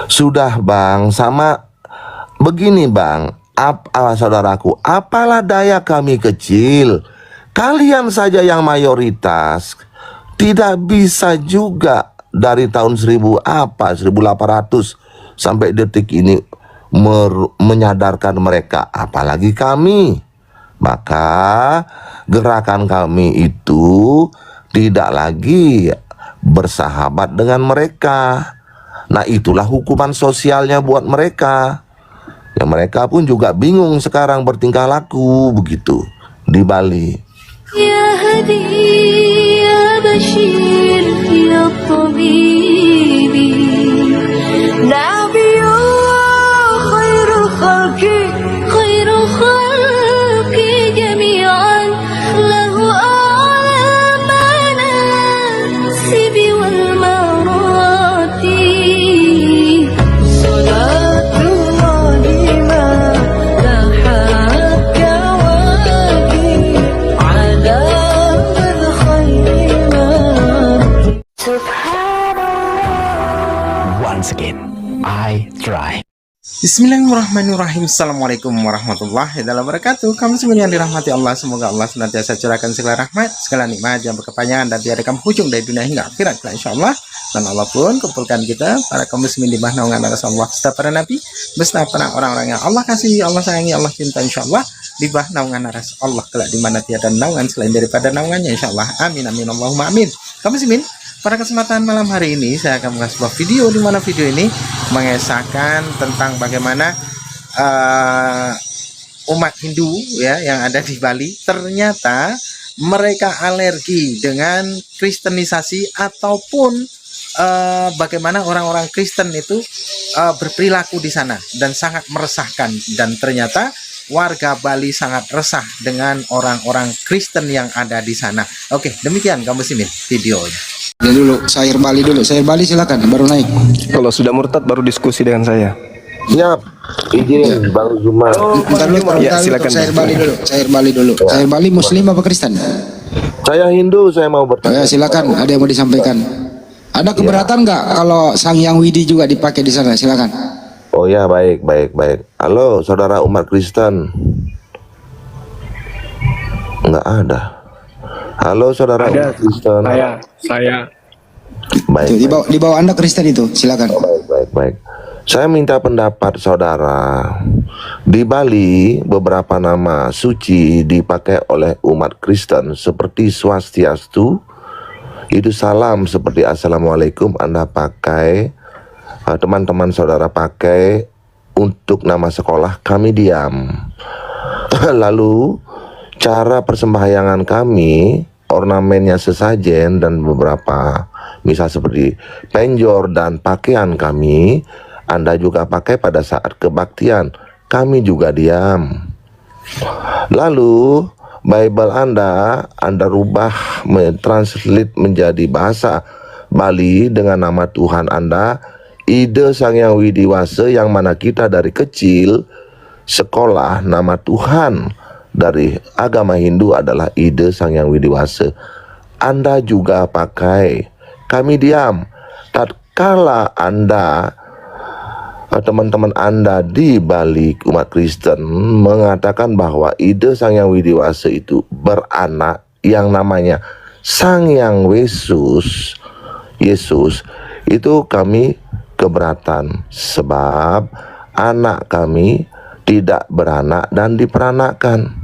Sudah bang, sama begini bang, saudaraku, apalah daya kami kecil. Kalian saja yang mayoritas tidak bisa juga dari tahun 1800 sampai detik ini menyadarkan mereka, apalagi kami. Maka gerakan kami itu tidak lagi bersahabat dengan mereka. Nah, itulah hukuman sosialnya buat mereka. Ya, mereka pun juga bingung sekarang bertingkah laku begitu di Bali. Ya Hadi, ya Bashir, ya Tabibi, Nabiyullah khairul khalqi, khairul khalqi jami'an, lahu a'lamana sibi wal marati. Once again, I try. Bismillahirrahmanirrahim. Assalamualaikum warahmatullahi wabarakatuh. Kamu semua yang dirahmati Allah, semoga Allah senantiasa curahkan segala rahmat, segala nikmat yang berkepanjangan dan tiadakan ujung dari dunia hingga akhirat, insyaallah. Dan Allah pun kumpulkan kita para kaum muslimin di bawah naungan Rasulullah serta para nabi beserta para orang-orang yang Allah kasihi, Allah sayangi, Allah cinta, insyaallah di bawah naungan Rasulullah kelak di mana tiada naungan selain daripada naungannya, insyaallah. Amin amin Allahumma amin. Kaum muslimin, pada kesempatan malam hari ini saya akan mengasih sebuah video di mana video ini mengesahkan tentang bagaimana umat Hindu ya yang ada di Bali ternyata mereka alergi dengan kristenisasi ataupun bagaimana orang-orang Kristen itu berperilaku di sana dan sangat meresahkan, dan ternyata warga Bali sangat resah dengan orang-orang Kristen yang ada di sana. Oke, demikian kaum muslimin videonya. Ya dulu, Syair Bali dulu. Syair Bali silakan, baru naik. Kalau sudah murtad baru diskusi dengan saya. Siap, izin Bang Zuma. Bentar dulu, ya, silakan. Syair Bali dulu. Syair Bali dulu. Syair Bali Muslim apa Kristen? Saya Hindu, saya mau bertanya. Ya, silakan. Ada yang mau disampaikan? Ada keberatan nggak kalau Sang Yang Widi juga dipakai di sana? Silakan. Oh ya, baik. Halo, saudara umat Kristen. Nggak ada. Halo, saudara umat Kristen. Saya. Baik. Di bawah Anda Kristen itu, silakan. Baik. Saya minta pendapat saudara. Di Bali, beberapa nama suci dipakai oleh umat Kristen seperti Swastiastu. Itu salam seperti Assalamualaikum Anda pakai, teman-teman saudara pakai untuk nama sekolah, kami diam. Lalu cara persembahyangan kami, ornamennya sesajen dan beberapa misal seperti penjor dan pakaian kami, Anda juga pakai pada saat kebaktian, kami juga diam. Lalu Bible Anda rubah, mentranslate menjadi bahasa Bali dengan nama Tuhan Anda, Ide Sang Yang Widiwasa, yang mana kita dari kecil sekolah nama Tuhan dari agama Hindu adalah Ide Sang Yang Widiwasa. Anda juga pakai, kami diam. Tatkala Anda, teman-teman Anda di Bali umat Kristen mengatakan bahwa Ide Sang Yang Widiwasa itu beranak yang namanya Sang Yang Yesus, itu kami keberatan sebab anak kami tidak beranak dan diperanakkan.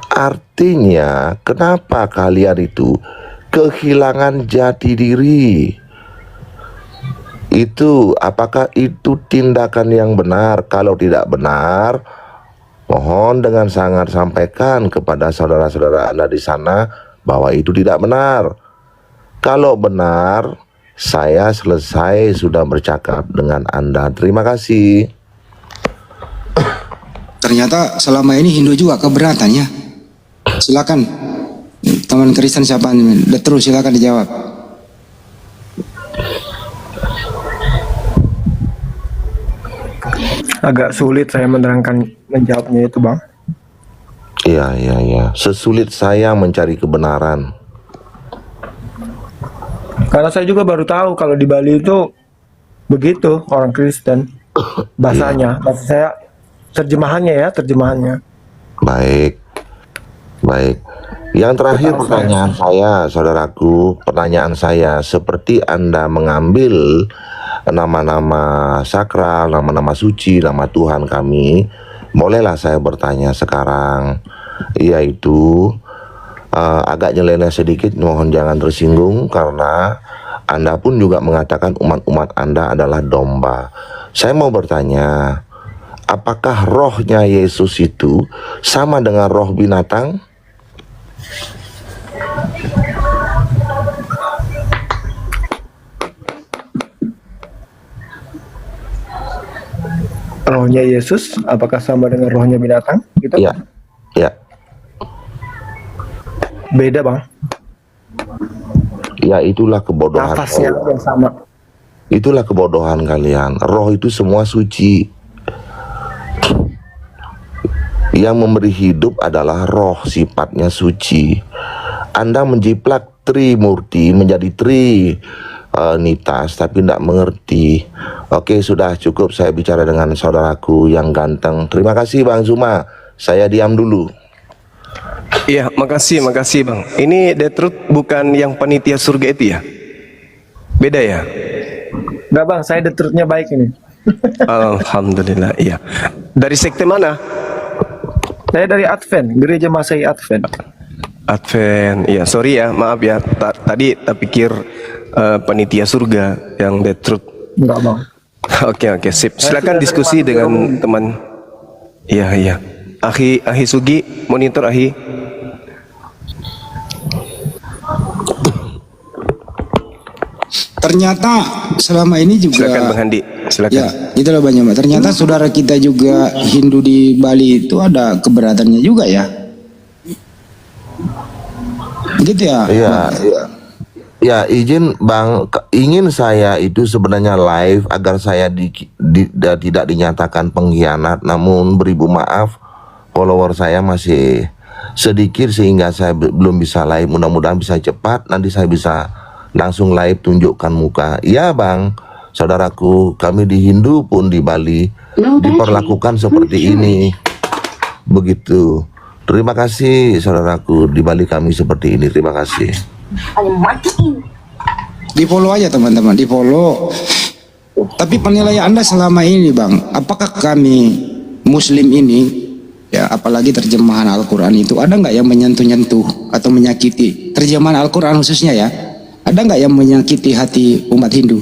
Artinya kenapa kalian itu kehilangan jati diri? Itu apakah itu tindakan yang benar? Kalau tidak benar, mohon dengan sangat sampaikan kepada saudara-saudara Anda di sana bahwa itu tidak benar. Kalau benar, saya selesai sudah bercakap dengan Anda. Terima kasih. Ternyata selama ini Hindu juga keberatannya. Silakan. Teman Kristen siapa? Terus silakan dijawab. Agak sulit saya menjawabnya itu, Bang. Iya. Sesulit saya mencari kebenaran. Karena saya juga baru tahu kalau di Bali itu Begitu orang Kristen. Bahasa saya terjemahannya. Baik, baik. Yang terakhir pertanyaan saya, seperti Anda mengambil nama-nama sakral, nama-nama suci, nama Tuhan kami, bolehlah saya bertanya sekarang, yaitu agak nyeleneh sedikit, mohon jangan tersinggung, karena Anda pun juga mengatakan umat-umat Anda adalah domba. Saya mau bertanya, apakah rohnya Yesus itu sama dengan roh binatang? Rohnya Yesus apakah sama dengan rohnya binatang? Gitu? Ya, ya. Beda bang. Ya, itulah kebodohan. Nafasnya yang sama. Itulah kebodohan kalian. Roh itu semua suci. Yang memberi hidup adalah roh, sifatnya suci. Anda menjiplak Trimurti menjadi Trinitas, tapi tidak mengerti. Oke, sudah cukup saya bicara dengan saudaraku yang ganteng. Terima kasih Bang Zuma. Saya diam dulu. Iya, makasih Bang. Ini The Truth bukan yang panitia surga itu ya? Beda ya? Enggak bang, saya The Truth-nya baik ini. Alhamdulillah, iya. Dari sekte mana? Saya dari Advent, Gereja Masehi Advent. Advent, iya. Sorry ya, maaf ya. Tadi tak pikir panitia surga yang The Truth. Enggak bang. Oke, sip. Silakan diskusi dengan teman. Iya. Ahi Sugi, monitor Ahi. Ternyata selama ini juga Silakan Bang Handi, silakan. ya itulah banyak Mbak. Ternyata saudara kita juga Hindu di Bali itu ada keberatannya juga ya. Begitu ya? Iya, iya. Ya, izin Bang, ingin saya itu sebenarnya live agar saya tidak dinyatakan pengkhianat, namun beribu maaf, follower saya masih sedikit sehingga saya belum bisa live. Mudah-mudahan bisa cepat, nanti saya bisa langsung live tunjukkan muka. Iya Bang, saudaraku, kami di Hindu pun di Bali diperlakukan seperti ini. Begitu. Terima kasih saudaraku, di Bali kami seperti ini. Terima kasih. Di follow aja teman-teman, di follow. Tapi penilaian Anda selama ini Bang, apakah kami Muslim ini, ya apalagi terjemahan Al-Quran itu, ada nggak yang menyentuh-nyentuh atau menyakiti? Terjemahan Al-Quran khususnya ya, ada nggak yang menyakiti hati umat Hindu?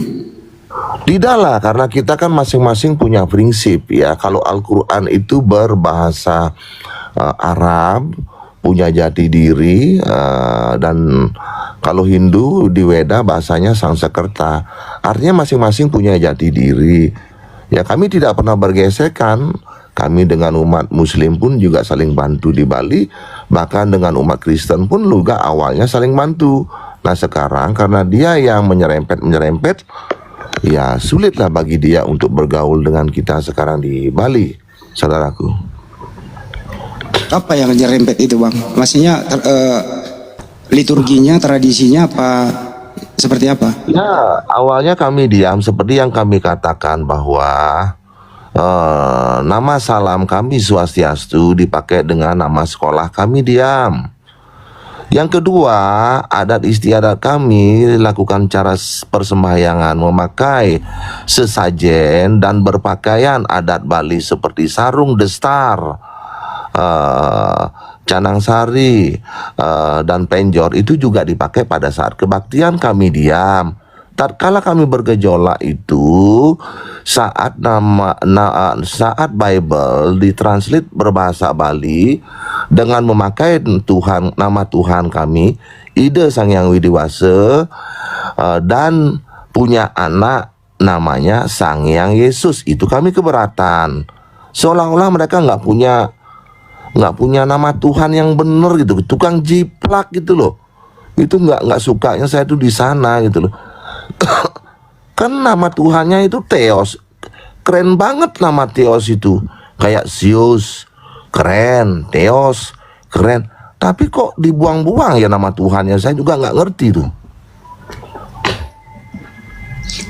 Tidaklah, karena kita kan masing-masing punya prinsip ya. Kalau Al-Quran itu berbahasa Arab, punya jati diri, dan kalau Hindu di Weda bahasanya Sanskerta. Artinya masing-masing punya jati diri. Ya, kami tidak pernah bergesekan. Kami dengan umat Muslim pun juga saling bantu di Bali. Bahkan dengan umat Kristen pun juga awalnya saling bantu. Nah sekarang karena dia yang menyerempet, ya sulitlah bagi dia untuk bergaul dengan kita sekarang di Bali, saudaraku. Apa yang nyerempet itu Bang? Maksudnya liturginya, tradisinya apa? Seperti apa? Ya, awalnya kami diam seperti yang kami katakan bahwa nama salam kami Swastiastu dipakai dengan nama sekolah kami diam. Yang kedua, adat istiadat kami lakukan cara persembahyangan memakai sesajen dan berpakaian adat Bali seperti sarung destar, canang sari, dan penjor itu juga dipakai pada saat kebaktian kami diam. Tatkala kami bergejolak itu saat saat Bible ditranslate berbahasa Bali dengan memakai nama Tuhan kami, Ida Sang Hyang Widiwasa, dan punya anak namanya Sang Hyang Yesus, itu kami keberatan. Seolah-olah mereka nggak punya nama Tuhan yang benar gitu, tukang jiplak gitu loh. Itu nggak sukanya saya tuh di sana gitu loh. Kan nama Tuhannya itu Theos, keren banget nama Theos itu, kayak Zeus keren, Theos keren, tapi kok dibuang-buang ya nama Tuhannya, saya juga nggak ngerti tuh.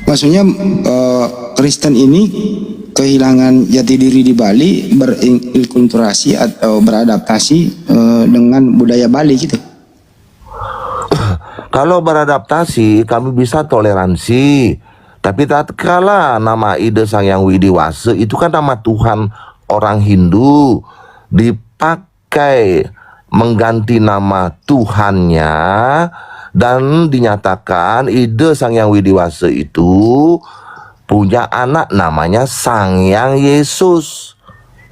Maksudnya Kristen ini kehilangan jati diri di Bali, berinkulturasi atau beradaptasi dengan budaya Bali gitu. Kalau beradaptasi kami bisa toleransi, tapi tatkala nama Ida Sang Hyang Widiwasa itu kan nama Tuhan orang Hindu dipakai mengganti nama Tuhannya dan dinyatakan Ida Sang Hyang Widiwasa itu punya anak namanya Sang Hyang Yesus.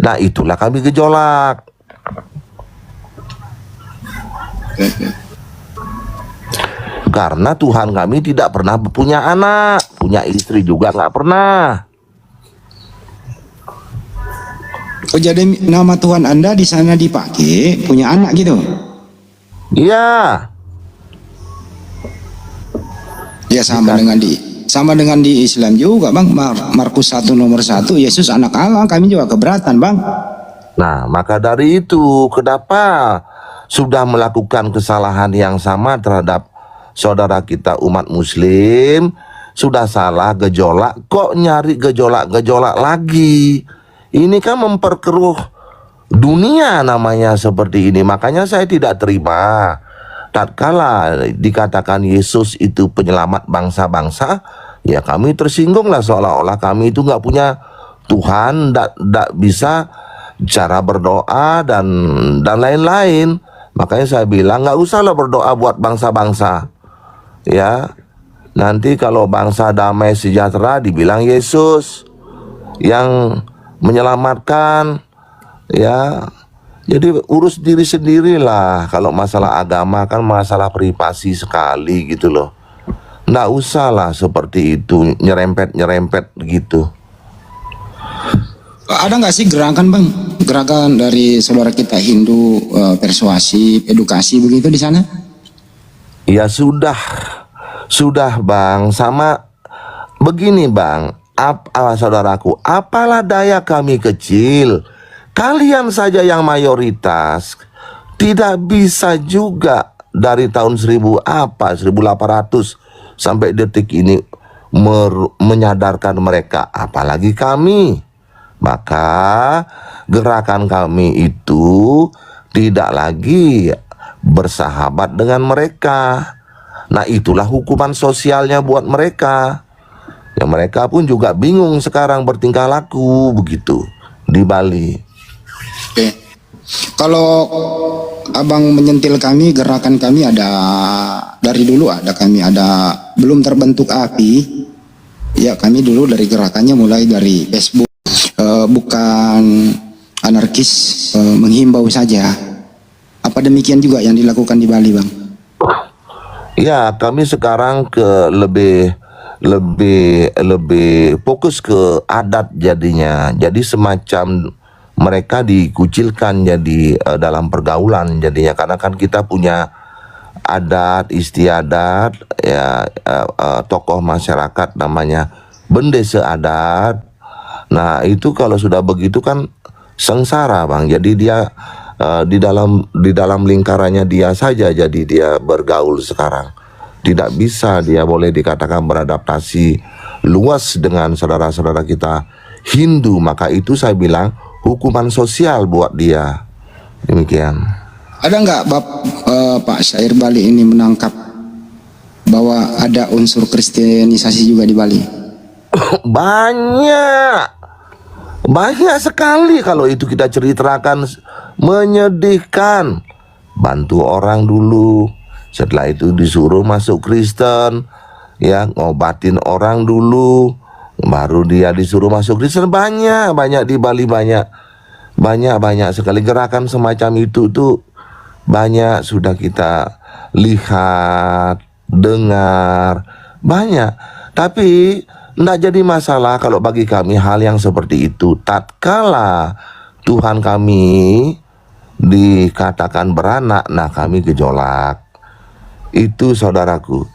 Nah itulah kami gejolak. Karena Tuhan kami tidak pernah punya anak, punya istri juga nggak pernah. Oh jadi nama Tuhan Anda di sana dipakai punya anak gitu? Iya. Ya sama dengan di Islam juga bang. Markus 1 nomor 1 Yesus anak Allah, kami juga keberatan bang. Nah maka dari itu kenapa sudah melakukan kesalahan yang sama terhadap saudara kita umat muslim, sudah salah gejolak kok nyari gejolak lagi. Ini kan memperkeruh dunia namanya seperti ini. Makanya saya tidak terima tatkala dikatakan Yesus itu penyelamat bangsa-bangsa, ya kami tersinggunglah seolah-olah kami itu nggak punya Tuhan, nggak bisa cara berdoa dan lain-lain. Makanya saya bilang nggak usahlah berdoa buat bangsa-bangsa. Ya, nanti kalau bangsa damai sejahtera dibilang Yesus yang menyelamatkan, ya. Jadi urus diri sendirilah. Kalau masalah agama kan masalah privasi sekali gitu loh. Nggak usah lah seperti itu nyerempet gitu. Ada nggak sih gerakan bang? Gerakan dari saudara kita Hindu, persuasif, edukasi begitu di sana? Ya sudah bang, sama begini bang, saudaraku, apalah daya kami kecil, kalian saja yang mayoritas tidak bisa juga dari tahun 1800 sampai detik ini menyadarkan mereka, apalagi kami. Maka gerakan kami itu tidak lagi bersahabat dengan mereka. Nah itulah hukuman sosialnya buat mereka. Ya mereka pun juga bingung sekarang bertingkah laku begitu di Bali. Oke. Kalau abang menyentil kami, gerakan kami ada dari dulu kami ada belum terbentuk api. Ya kami dulu dari gerakannya mulai dari Facebook, bukan anarkis, menghimbau saja. Apa demikian juga yang dilakukan di Bali, bang? Ya, kami sekarang lebih fokus ke adat jadinya. Jadi semacam mereka dikucilkan jadi dalam pergaulan jadinya, karena kan kita punya adat istiadat ya, tokoh masyarakat namanya bendesa adat. Nah, itu kalau sudah begitu kan sengsara, bang. Jadi dia di dalam lingkarannya dia saja, jadi dia bergaul sekarang. Tidak bisa dia boleh dikatakan beradaptasi luas dengan saudara-saudara kita Hindu. Maka itu saya bilang hukuman sosial buat dia. Demikian. Ada nggak Pak Syair Bali ini menangkap bahwa ada unsur kristenisasi juga di Bali? Banyak sekali kalau itu kita ceritakan, menyedihkan. Bantu orang dulu, setelah itu disuruh masuk Kristen, ya ngobatin orang dulu, baru dia disuruh masuk Kristen. Banyak di Bali, banyak sekali gerakan semacam itu tuh, banyak sudah kita lihat, dengar, banyak. Tapi tidak jadi masalah kalau bagi kami hal yang seperti itu. Tatkala Tuhan kami dikatakan beranak, nah kami gejolak. Itu saudaraku.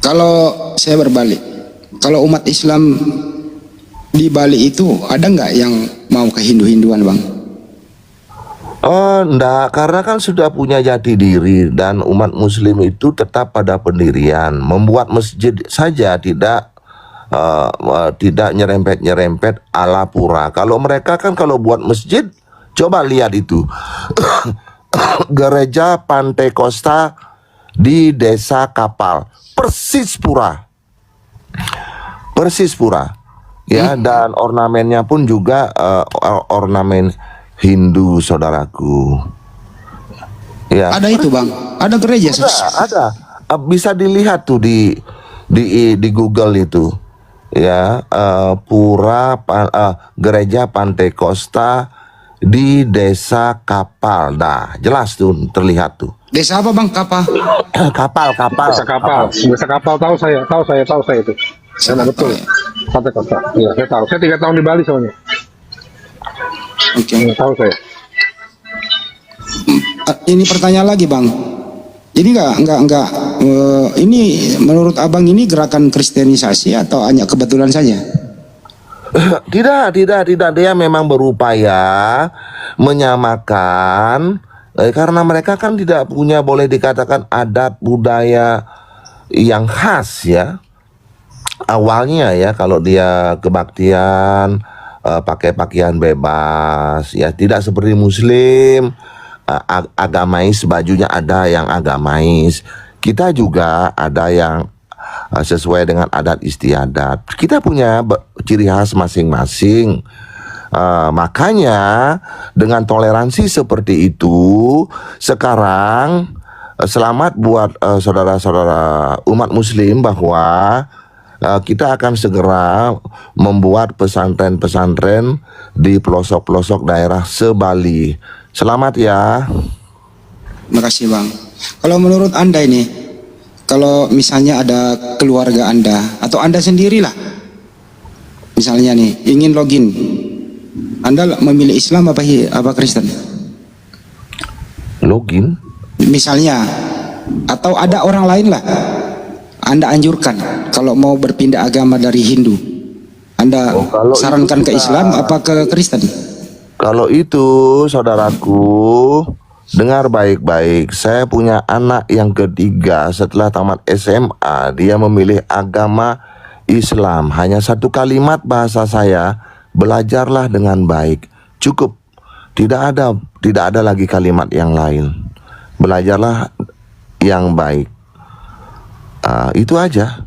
Kalau saya berbalik, kalau umat Islam di Bali itu ada nggak yang mau ke Hindu-Hinduan, bang? Oh, enggak, karena kan sudah punya jati diri dan umat muslim itu tetap pada pendirian. Membuat masjid saja tidak nyerempet-nyerempet ala pura. Kalau mereka kan kalau buat masjid, coba lihat itu. Gereja Pantai Costa di Desa Kapal, persis pura. Persis pura. Ya, dan ornamennya pun juga ornamen Hindu, saudaraku. Ya. Ada itu bang, ada gereja. Ada. Bisa dilihat tuh di Google itu. Ya, gereja Pantai Costa di Desa Kapal. Nah, jelas tuh terlihat tuh. Desa apa bang? Kapal. Kapal. Desa kapal tahu saya itu. Sana betul. Pantai Costa. Iya, saya tahu. Saya 3 tahun di Bali soalnya. Oke. Tahu saya. Ini pertanyaan lagi bang. Jadi enggak. Ini menurut abang ini gerakan kristenisasi atau hanya kebetulan saja? Tidak. Dia memang berupaya menyamakan karena mereka kan tidak punya, boleh dikatakan, adat budaya yang khas ya. Awalnya ya, kalau dia kebaktian pakai pakaian bebas ya, tidak seperti muslim agamais, bajunya ada yang agamais. Kita juga ada yang sesuai dengan adat istiadat. Kita punya ciri khas masing-masing. Makanya dengan toleransi seperti itu, sekarang selamat buat saudara-saudara umat muslim bahwa kita akan segera membuat pesantren-pesantren di pelosok-pelosok daerah se-Bali. Selamat ya. Makasih bang. Kalau menurut anda ini, kalau misalnya ada keluarga anda atau anda sendirilah, misalnya nih ingin login, anda memilih Islam apa Kristen? Login? Misalnya, atau ada orang lain lah, anda anjurkan kalau mau berpindah agama dari Hindu, anda kalau sarankan itu ke Islam apa ke Kristen? Kalau itu, saudaraku, dengar baik-baik. Saya punya anak yang ketiga setelah tamat SMA. Dia memilih agama Islam. Hanya satu kalimat bahasa saya, belajarlah dengan baik. Cukup. Tidak ada lagi kalimat yang lain. Belajarlah yang baik. Itu aja.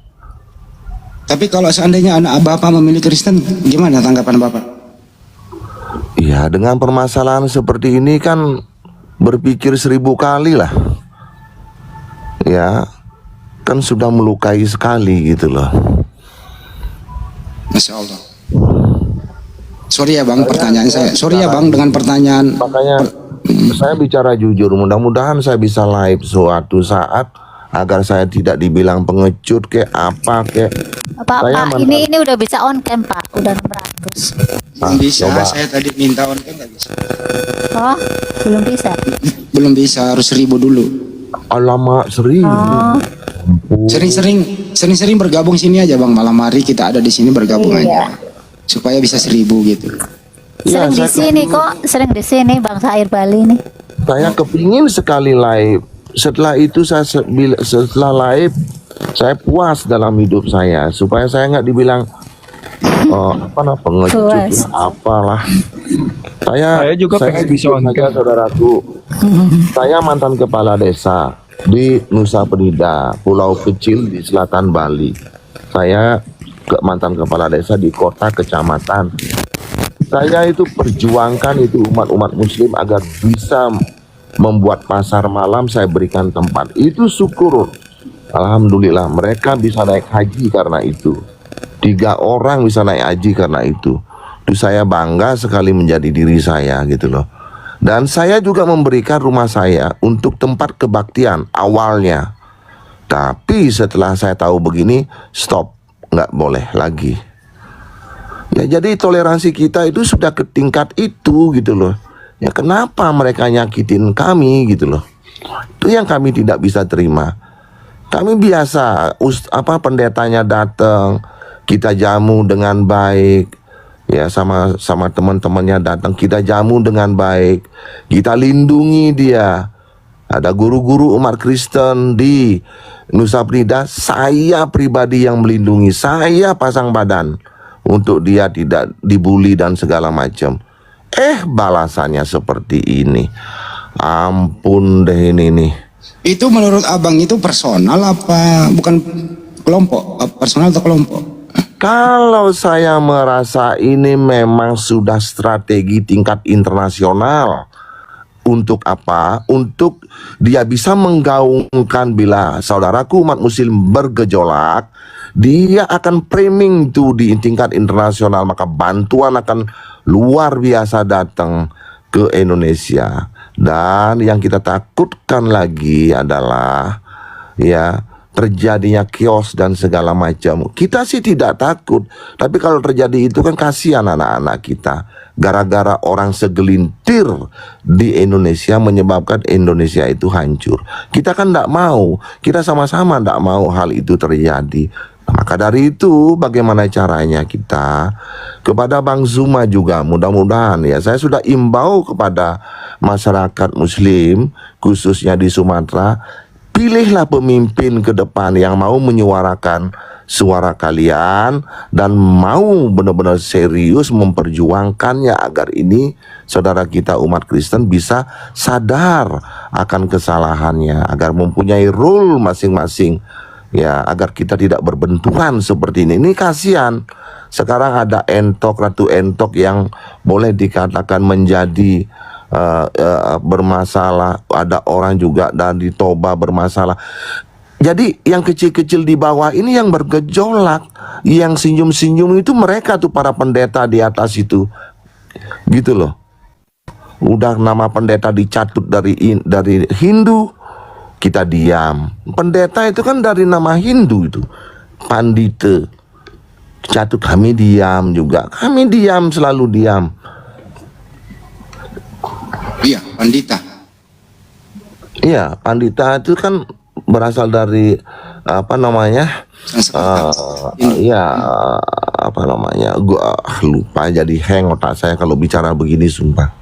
Tapi kalau seandainya anak bapak memilih Kristen, gimana tanggapan bapak? Ya, dengan permasalahan seperti ini kan berpikir 1000 kali lah. Ya, kan sudah melukai sekali gitu loh. Masya Allah. Sorry ya bang, pertanyaan saya. Sorry ya bang dengan pertanyaan. Makanya saya bicara jujur. Mudah-mudahan saya bisa live suatu saat agar saya tidak dibilang pengecut kayak apa kayak. Pak, ini udah bisa on cam Pak, udah 600. Belum bisa, coba. saya tadi minta on cam nggak bisa. Oh, belum bisa. Belum bisa, harus 1000 dulu. Alamak, 1000. Oh, Sering-sering bergabung sini aja bang, malam hari kita ada di sini bergabung iya. aja, supaya bisa 1000 gitu. Ya, Sering di sini kok, sering di sini Bangsa Air Bali nih. Saya kepingin sekali live. Setelah itu setelah live saya puas dalam hidup saya supaya saya nggak dibilang pengecut Puas. apalah. Saya juga pengen bisa jujur on saja, cam. saudaraku. Saya mantan kepala desa di Nusa Penida, pulau kecil di selatan Bali. Saya mantan kepala desa di kota kecamatan. Saya itu perjuangkan itu umat muslim agar bisa membuat pasar malam, saya berikan tempat. Itu syukur. Alhamdulillah mereka bisa naik haji karena itu. 3 orang bisa naik haji karena itu. Itu saya bangga sekali menjadi diri saya gitu loh. Dan saya juga memberikan rumah saya untuk tempat kebaktian awalnya. Tapi setelah saya tahu begini, stop, nggak boleh lagi. Ya, jadi toleransi kita itu sudah ke tingkat itu gitu loh. Ya kenapa mereka nyakitin kami gitu loh. Itu yang kami tidak bisa terima. Kami biasa pendetanya datang, kita jamu dengan baik, ya, sama teman-temannya datang, kita jamu dengan baik, kita lindungi dia. Ada guru-guru umat Kristen di Nusa Penida, saya pribadi yang melindungi, saya pasang badan untuk dia tidak dibully dan segala macam. Balasannya seperti ini. Ampun deh ini nih. Itu menurut abang itu personal apa bukan kelompok? Personal atau kelompok? Kalau saya merasa ini memang sudah strategi tingkat internasional. Untuk apa? Untuk dia bisa menggaungkan bila saudaraku umat muslim bergejolak, dia akan framing itu di tingkat internasional, maka bantuan akan luar biasa datang ke Indonesia. Dan yang kita takutkan lagi adalah ya terjadinya kios dan segala macam. Kita sih tidak takut, tapi kalau terjadi itu kan kasihan anak-anak kita. Gara-gara orang segelintir di Indonesia menyebabkan Indonesia itu hancur. Kita kan tidak mau, kita sama-sama tidak mau hal itu terjadi. Maka dari itu bagaimana caranya kita kepada Bang Zuma juga mudah-mudahan ya, saya sudah imbau kepada masyarakat muslim khususnya di Sumatera, pilihlah pemimpin ke depan yang mau menyuarakan suara kalian dan mau benar-benar serius memperjuangkannya agar ini saudara kita umat Kristen bisa sadar akan kesalahannya, agar mempunyai role masing-masing. Ya, agar kita tidak berbenturan seperti ini. Ini kasihan. Sekarang ada Ratu Entok yang boleh dikatakan menjadi bermasalah. Ada orang juga dari Toba bermasalah. Jadi yang kecil-kecil di bawah ini yang bergejolak, yang senyum-senyum itu mereka tuh para pendeta di atas itu. Gitu loh. Udah nama pendeta dicatut dari Hindu, kita diam. Pendeta itu kan dari nama Hindu itu, Pandita. Catut, kami diam juga. Kami diam, selalu diam. Iya, Pandita. Iya, Pandita itu kan berasal dari apa namanya? Apa namanya? Gua lupa, jadi hang otak saya kalau bicara begini, sumpah.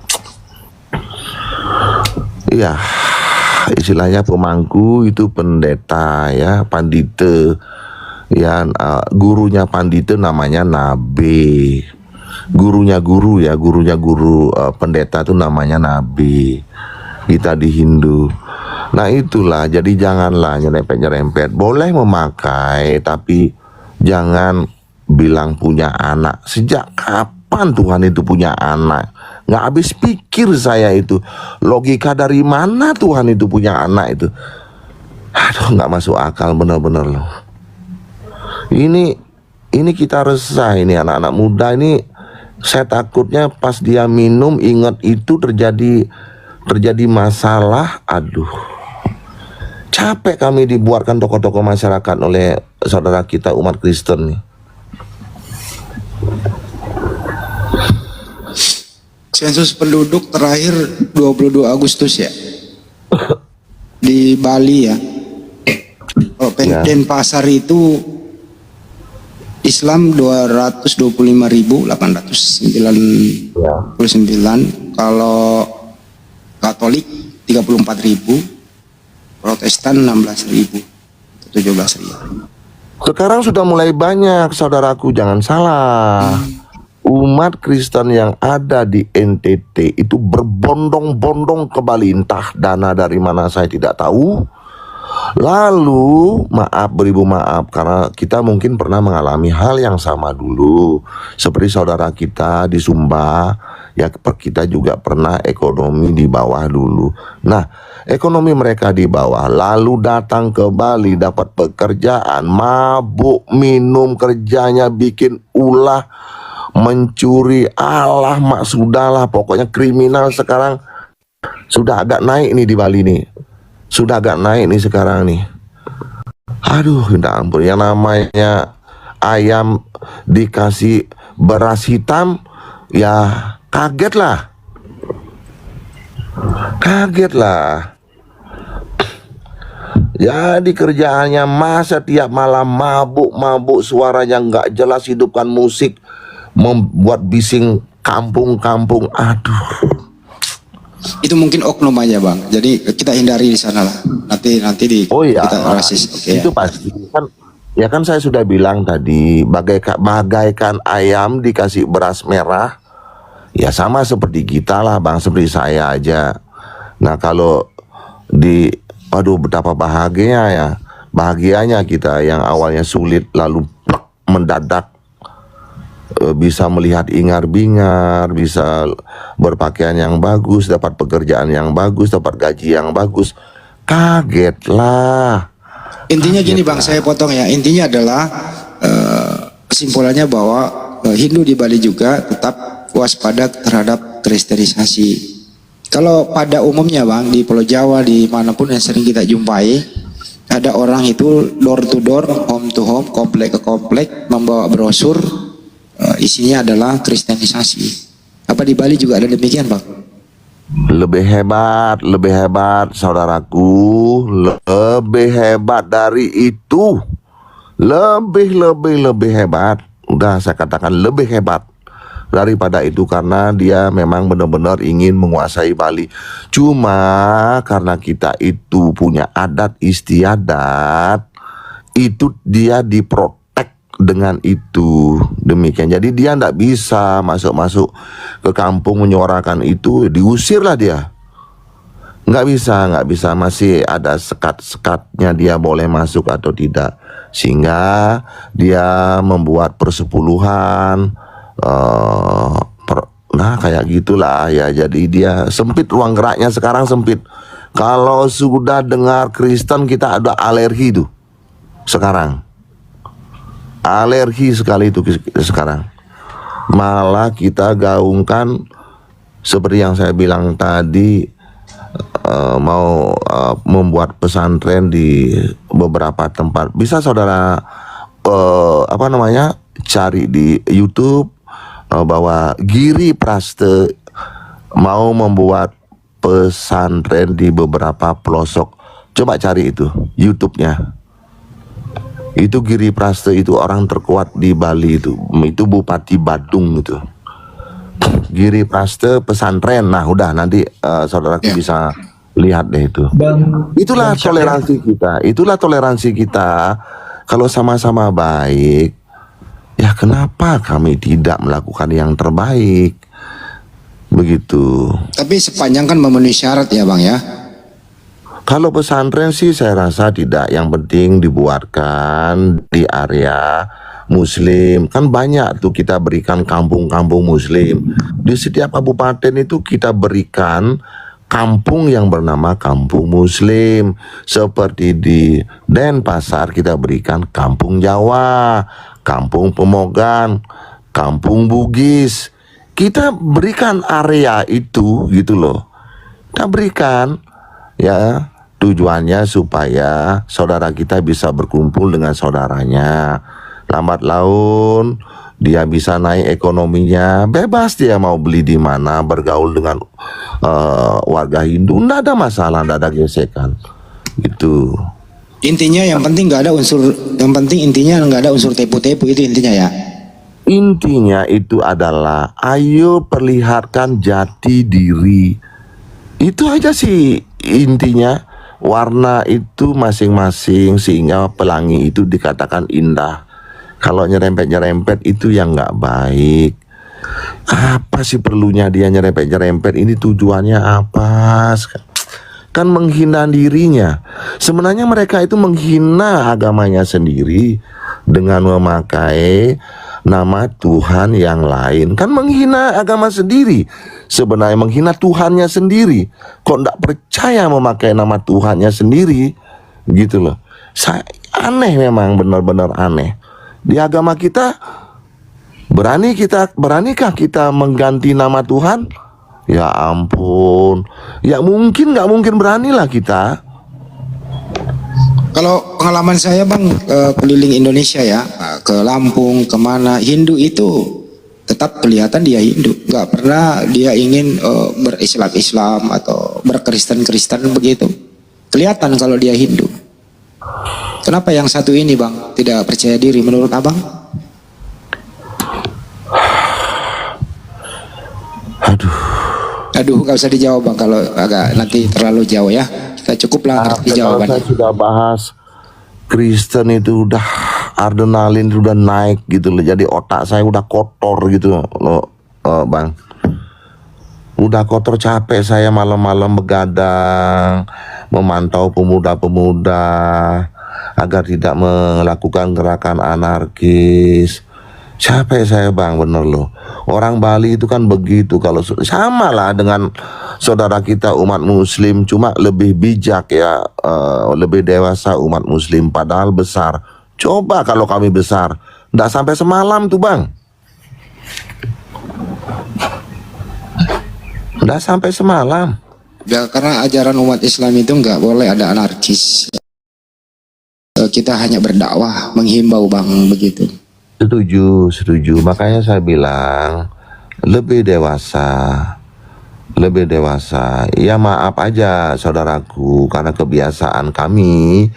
Iya. Istilahnya pemangku itu pendeta ya, Pandita ya, gurunya Pandita namanya Nabi, gurunya guru pendeta itu namanya Nabi kita di Hindu. Nah itulah, jadi janganlah nyerempet-nyerempet. Boleh memakai tapi jangan bilang punya anak. Sejak kapan Tuhan itu punya anak? Nggak habis pikir saya itu. Logika dari mana Tuhan itu punya anak itu? Aduh, nggak masuk akal bener-bener loh. Ini kita resah ini anak-anak muda ini. Saya takutnya pas dia minum ingat itu terjadi masalah. Aduh, capek kami dibuatkan tokoh-tokoh masyarakat oleh saudara kita umat Kristen nih. Sensus penduduk terakhir 22 Agustus ya. Di Bali ya. Oh, Denpasar itu Islam 225.899. Kalau Katolik 34.000, Protestan 16.000, 17.000. Sekarang sudah mulai banyak, saudaraku, jangan salah. Umat Kristen yang ada di NTT itu berbondong-bondong ke Bali, entah dana dari mana saya tidak tahu. Lalu beribu maaf karena kita mungkin pernah mengalami hal yang sama dulu, seperti saudara kita di Sumba ya, kita juga pernah ekonomi di bawah dulu. Nah, ekonomi mereka di bawah, lalu datang ke Bali dapat pekerjaan, mabuk minum, kerjanya bikin ulah, mencuri, alah mak sudahlah, pokoknya kriminal sekarang sudah agak naik nih di Bali nih. Sudah agak naik nih sekarang nih. Aduh, minta ampun, yang namanya ayam dikasih beras hitam ya kaget lah. Kaget lah. Jadi kerjaannya masa tiap malam mabuk-mabuk, suaranya nggak jelas, hidupkan musik membuat bising kampung-kampung. Aduh, Itu mungkin oknum aja bang. Jadi kita hindari di sana lah. Nanti di oh ya, kita rasis. Oke. itu pasti kan. Ya kan saya sudah bilang tadi, bagaikan ayam dikasih beras merah, ya sama seperti kita lah bang, seperti saya aja. Nah kalau aduh betapa bahagianya kita yang awalnya sulit lalu plek, mendadak bisa melihat ingar-bingar, bisa berpakaian yang bagus, dapat pekerjaan yang bagus, dapat gaji yang bagus, kaget lah. Intinya gini bang, saya potong ya. Intinya adalah kesimpulannya bahwa Hindu di Bali juga tetap waspada terhadap kristenisasi. Kalau pada umumnya bang, di Pulau Jawa, di manapun yang sering kita jumpai, ada orang itu door to door, home to home, komplek ke komplek, membawa brosur, isinya adalah kristenisasi. Apa di Bali juga ada demikian bang? Lebih hebat saudaraku, lebih hebat dari itu, lebih hebat. Udah saya katakan lebih hebat daripada itu, karena dia memang benar-benar ingin menguasai Bali. Cuma karena kita itu punya adat istiadat, itu dia diprotek dengan itu, demikian. Jadi dia tidak bisa masuk ke kampung menyuarakan itu, diusirlah dia. Nggak bisa, masih ada sekat-sekatnya dia boleh masuk atau tidak. Sehingga dia membuat persepuluhan, nah kayak gitulah ya. Jadi dia sempit, ruang geraknya sekarang sempit. Kalau sudah dengar Kristen kita ada alergi tuh sekarang. Alergi sekali itu sekarang. Malah kita gaungkan seperti yang saya bilang tadi, mau membuat pesantren di beberapa tempat. Bisa saudara cari di YouTube bahwa Giri Praste mau membuat pesantren di beberapa pelosok. Coba cari itu YouTube-nya. Itu Giri Praste itu orang terkuat di Bali itu Bupati Badung itu. Giri Praste pesantren. Nah udah nanti saudaraku bisa lihat deh itu. Itulah toleransi kita. Kalau sama-sama baik, ya kenapa kami tidak melakukan yang terbaik? Begitu. Tapi sepanjang kan memenuhi syarat ya bang ya. Kalau pesantren sih saya rasa tidak. Yang penting dibuatkan di area Muslim. Kan banyak tuh kita berikan kampung-kampung Muslim. Di setiap kabupaten itu kita berikan kampung yang bernama kampung Muslim. Seperti di Denpasar kita berikan kampung Jawa, kampung Pemogan, kampung Bugis. Kita berikan area itu gitu loh. Kita berikan ya. Tujuannya supaya saudara kita bisa berkumpul dengan saudaranya. Lambat laun dia bisa naik ekonominya, bebas dia mau beli di mana, bergaul dengan warga Hindu, nggak ada masalah, nggak ada gesekan. Gitu. Intinya yang penting nggak ada unsur tepu-tepu, itu intinya ya. Intinya itu adalah ayo perlihatkan jati diri. Itu aja sih intinya. Warna itu masing-masing sehingga pelangi itu dikatakan indah. Kalau nyerempet-nyerempet itu yang nggak baik. Apa sih perlunya dia nyerempet-nyerempet? Ini tujuannya apa? Kan menghina dirinya. Sebenarnya mereka itu menghina agamanya sendiri dengan memakai nama Tuhan yang lain. Kan menghina agama sendiri. Sebenarnya menghina Tuhannya sendiri. Kok tidak percaya memakai nama Tuhannya sendiri? Gitu loh. Aneh, memang benar-benar aneh. Di agama kita beranikah kita mengganti nama Tuhan? Ya ampun. Ya mungkin, nggak mungkin beranilah kita. Kalau pengalaman saya bang keliling Indonesia ya, ke Lampung, kemana, Hindu itu tetap kelihatan dia Hindu, nggak pernah dia ingin berislam-Islam atau berkristen-Kristen begitu. Kelihatan kalau dia Hindu. Kenapa yang satu ini bang tidak percaya diri menurut abang? Aduh, nggak usah dijawab bang kalau agak nanti terlalu jauh ya. Kita cukuplah ngerti Kalau jawabannya. saya sudah bahas Kristen itu udah adrenalin udah naik gitu loh. Jadi otak saya udah kotor gitu loh, Bang. Udah kotor, capek saya malam-malam begadang memantau pemuda-pemuda agar tidak melakukan gerakan anarkis. Capek saya Bang, bener loh. Orang Bali itu kan begitu, kalau sama lah dengan saudara kita umat muslim, cuma lebih bijak ya, lebih dewasa umat muslim, padahal besar. Coba kalau kami besar, nggak sampai semalam tuh Bang. Nggak sampai semalam. Ya, karena ajaran umat Islam itu nggak boleh ada anarkis. Kita hanya berdakwah, menghimbau bang, begitu. Setuju. Makanya saya bilang lebih dewasa. Ya maaf aja saudaraku, karena kebiasaan kami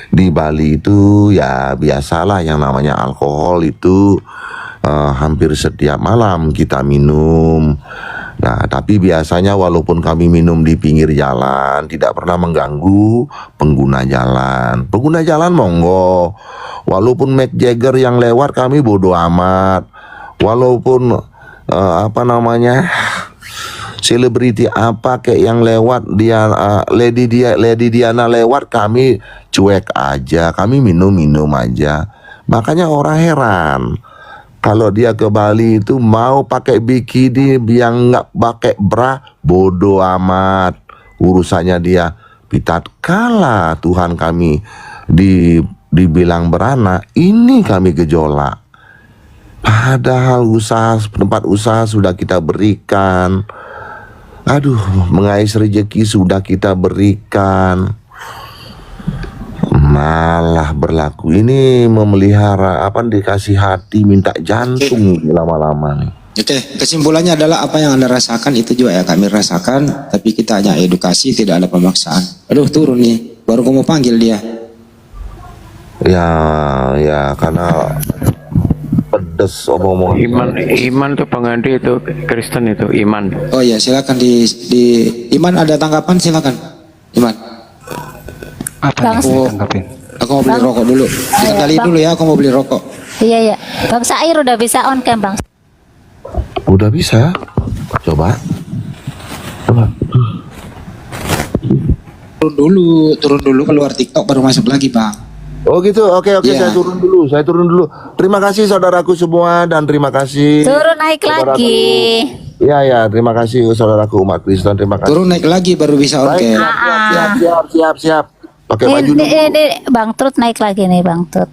di Bali itu ya biasalah yang namanya alkohol itu hampir setiap malam kita minum. Nah, tapi biasanya walaupun kami minum di pinggir jalan, tidak pernah mengganggu pengguna jalan. Pengguna jalan monggo. Walaupun Mick Jagger yang lewat kami bodo amat. Walaupun selebriti apa kayak yang lewat, dia Lady Diana lewat, kami cuek aja. Kami minum aja. Makanya orang heran. Kalau dia ke Bali itu mau pakai bikini, yang nggak pakai bra, bodo amat urusannya dia. Tatkala Tuhan kami dibilang beranak, ini kami gejolak. Padahal tempat usaha sudah kita berikan. Mengais rezeki sudah kita berikan. Malah berlaku ini memelihara dikasih hati minta jantung lama-lama nih. Oke, kesimpulannya adalah apa yang Anda rasakan itu juga ya kami rasakan, tapi kita hanya edukasi, tidak ada pemaksaan. Aduh, turun nih, baru kamu panggil dia. Ya karena pedes omong-omong. Iman tuh pengganti itu Kristen itu Iman. Oh ya, silakan di Iman ada tanggapan, silakan. Iman. Apa nih tanggapin? Aku mau beli rokok dulu. Kita kali dulu ya, aku mau beli rokok. Iya. Bang Sair udah bisa on cam Bang. Udah bisa. Coba. Turun dulu keluar TikTok baru masuk lagi, Bang. Oh gitu, oke, Iya. saya turun dulu. Terima kasih saudaraku semua dan terima kasih. Turun naik saudaraku. lagi. Iya, terima kasih saudaraku umat Kristen, terima kasih. Turun naik lagi baru bisa on Baik, cam. siap. Pakai baju dulu. Ini Bang Trut naik lagi nih Bang Trut.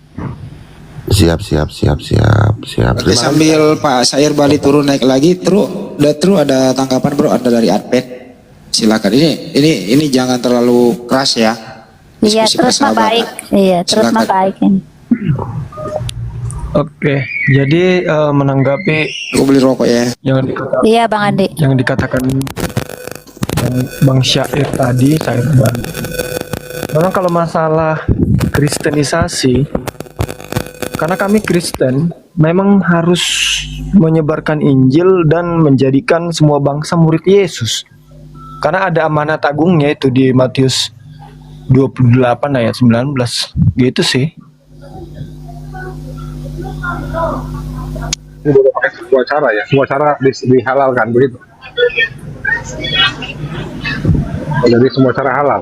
Siap. Oke, sambil Pak Sair Bali turun naik lagi, terus ada tanggapan bro, ada dari Adpet. Silakan. Ini jangan terlalu keras ya. Iya, Diskusi terus mah persahabatan. baik. Iya, terus mah Silakan. baik ini. Oke, jadi menanggapi Aku beli rokok ya. Iya Bang Andi. yang dikatakan Bang Syair tadi, Syair Bali. Memang kalau masalah kristenisasi, karena kami Kristen, memang harus menyebarkan Injil dan menjadikan semua bangsa murid Yesus. Karena ada amanat agungnya itu di Matius 28 ayat 19. Gitu sih. Ini boleh pakai semua cara ya, semua cara dihalalkan begitu. Jadi semua cara halal.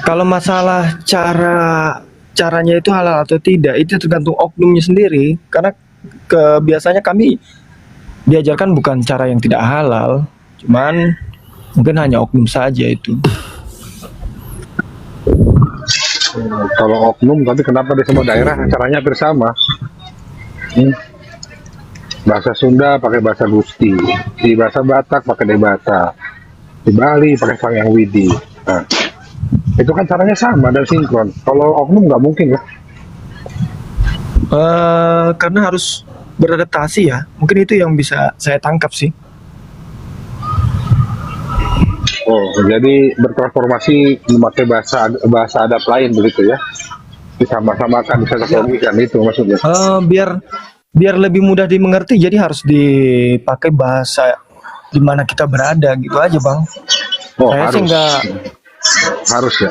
Kalau masalah caranya itu halal atau tidak, itu tergantung oknumnya sendiri. Karena biasanya kami diajarkan bukan cara yang tidak halal, cuman mungkin hanya oknum saja itu. Kalau oknum, tapi kenapa di semua daerah caranya hampir sama? Bahasa Sunda pakai bahasa Gusti, di bahasa Batak pakai Debata, di Bali pakai Sangyang Widi. Nah, itu kan caranya sama dan sinkron. Kalau oknum nggak mungkin ya. Karena harus beradaptasi ya. Mungkin itu yang bisa saya tangkap sih. Oh, jadi bertransformasi memakai bahasa adat lain begitu ya? Disama-samakan, disatukan itu maksudnya. Biar lebih mudah dimengerti, jadi harus dipakai bahasa di mana kita berada gitu aja bang. Oh, Saya sih harus. nggak. Harus ya.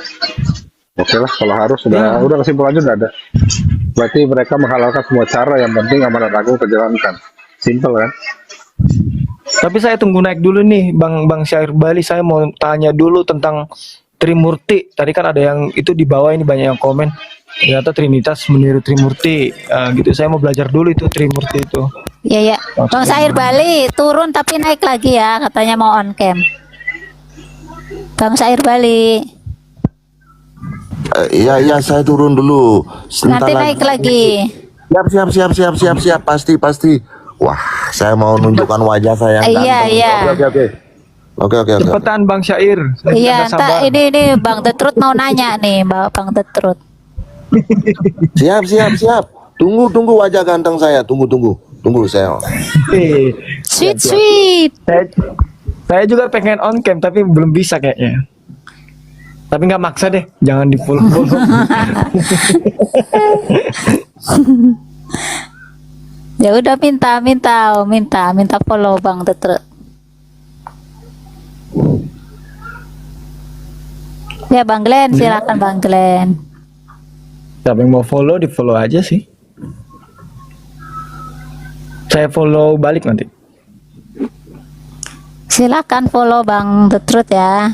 Oke lah, kalau harus Ya. udah kesimpulannya udah ada. Berarti mereka menghalalkan semua cara, yang penting amanat agung terjalankan. Simple kan? Tapi saya tunggu naik dulu nih Bang Syair Bali. Saya mau tanya dulu tentang Trimurti. Tadi kan ada yang itu di bawah ini banyak yang komen. Ternyata Trinitas meniru Trimurti. Gitu. Saya mau belajar dulu itu Trimurti itu. Iya ya. Bang Sair Bali turun tapi naik lagi ya, katanya mau on cam. Bang Sair Bali. Iya, saya turun dulu. Sebentar Nanti naik lagi. Siap, pasti. Wah, saya mau nunjukkan wajah saya yang Iya, ganteng. iya. Oke. Cepetan Bang Syair. Saya Iya, tidak sabar. entah ini Bang The Truth mau nanya nih, Bang The Truth. Siap. Tunggu wajah ganteng saya. Tunggu saya. Sweet. Saya juga pengen on cam tapi belum bisa kayaknya. Tapi nggak maksa deh, jangan di follow. Ya udah minta follow Bang The Truth. Ya Bang Glenn, silakan Bang Glenn. Siapa yang mau follow di follow aja sih. Saya follow balik nanti. Silakan follow Bang The Truth ya.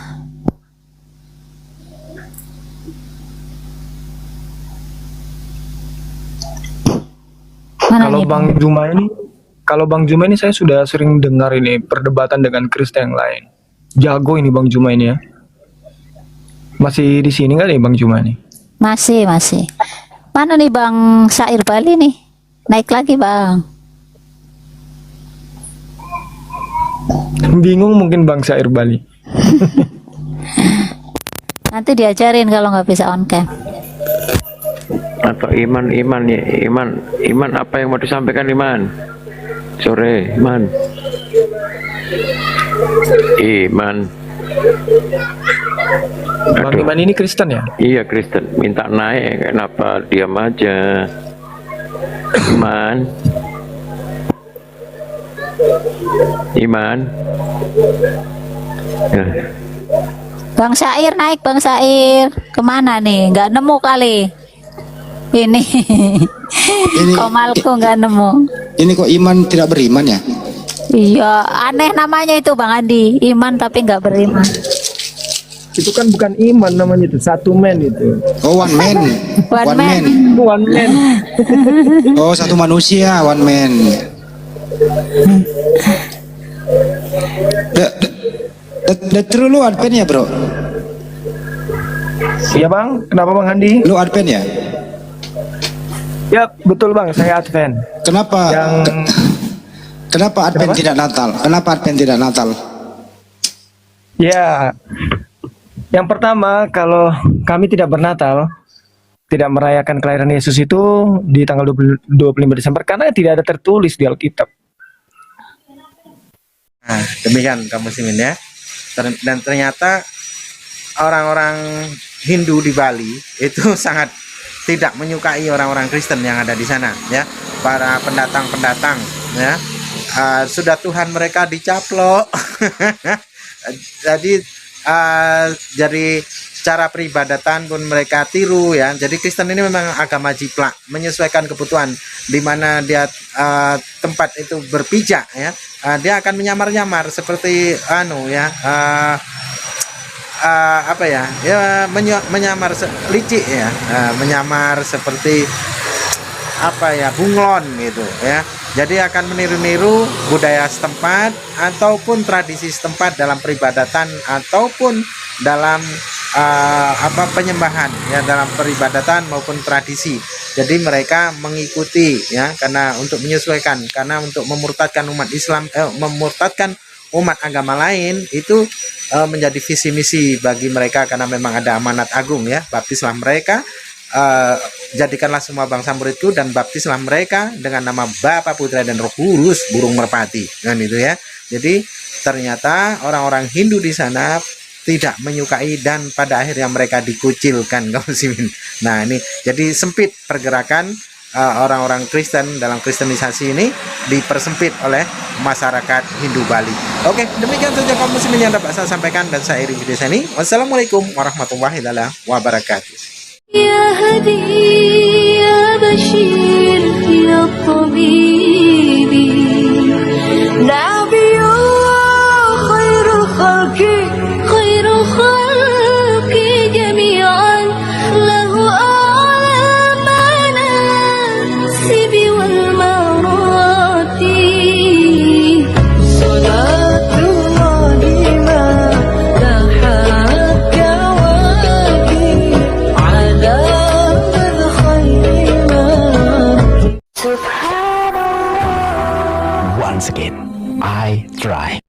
Mana Kalau nih, Bang Juma ini saya sudah sering dengar ini perdebatan dengan Kristen yang lain. Jago ini Bang Juma ini ya. Masih di sini nggak nih Bang Juma nih? Masih. Mana nih Bang Sair Bali nih? Naik lagi Bang. Bingung mungkin Bang Syair Bali. Nanti diajarin kalau nggak bisa on cam. Atau iman apa yang mau disampaikan Iman? Sore Iman. Bang Iman ini Kristen ya? Iya Kristen, minta naik, kenapa diam aja? Iman. Ya. Bang Sair naik Bang Sair. Kemana nih? Nggak nemu kali. Ini. Komalku nggak nemu. Ini kok iman tidak beriman ya? Iya, aneh namanya itu Bang Andi. Iman tapi nggak beriman. Itu kan bukan iman namanya itu, satu man itu. Oh, one man. One man. One man. Oh, satu manusia, one man. Terus lu advent ya bro? Iya Bang, kenapa Bang Andi? Lu advent ya? Ya betul Bang, saya Advent. Kenapa? Yang Kenapa advent tidak Natal? Kenapa advent tidak Natal? ya, yang pertama kalau kami tidak bernatal, tidak merayakan kelahiran Yesus itu di tanggal 25 Desember karena tidak ada tertulis di Alkitab. Nah, demikian kaum muslimin ya. Dan ternyata orang-orang Hindu di Bali itu sangat tidak menyukai orang-orang Kristen yang ada di sana ya. Para pendatang-pendatang ya. Sudah Tuhan mereka dicaplok. Jadi cara peribadatan pun mereka tiru ya. Jadi Kristen ini memang agama jiplak, menyesuaikan kebutuhan di mana dia tempat itu berpijak ya. Dia akan menyamar-nyamar seperti menyamar licik ya, menyamar seperti bunglon gitu ya. Jadi akan meniru-niru budaya setempat ataupun tradisi setempat dalam peribadatan ataupun dalam penyembahan ya, dalam peribadatan maupun tradisi. Jadi mereka mengikuti ya, karena untuk menyesuaikan, karena untuk memurtadkan umat Islam, memurtadkan umat agama lain itu menjadi visi misi bagi mereka, karena memang ada amanat agung ya. Baptislah mereka, jadikanlah semua bangsa muridku, dan baptislah mereka dengan nama Bapa, Putra dan Roh Kudus, burung merpati kan itu ya. Jadi ternyata orang-orang Hindu di sana tidak menyukai dan pada akhirnya mereka dikucilkan kaum muslimin. Nah ini jadi sempit pergerakan orang-orang Kristen dalam kristenisasi ini dipersempit oleh masyarakat Hindu Bali. Oke, demikian saja kaum muslimin yang dapat saya sampaikan dan saya akhiri video saya ini. Wassalamualaikum warahmatullahi wabarakatuh. يا هدي يا بشير يا طبيب نبي خير خلق جميعا له أعلى المناسب والمراتب صلاة الله ما لاحت كواكب على من خير ما Once again, I try.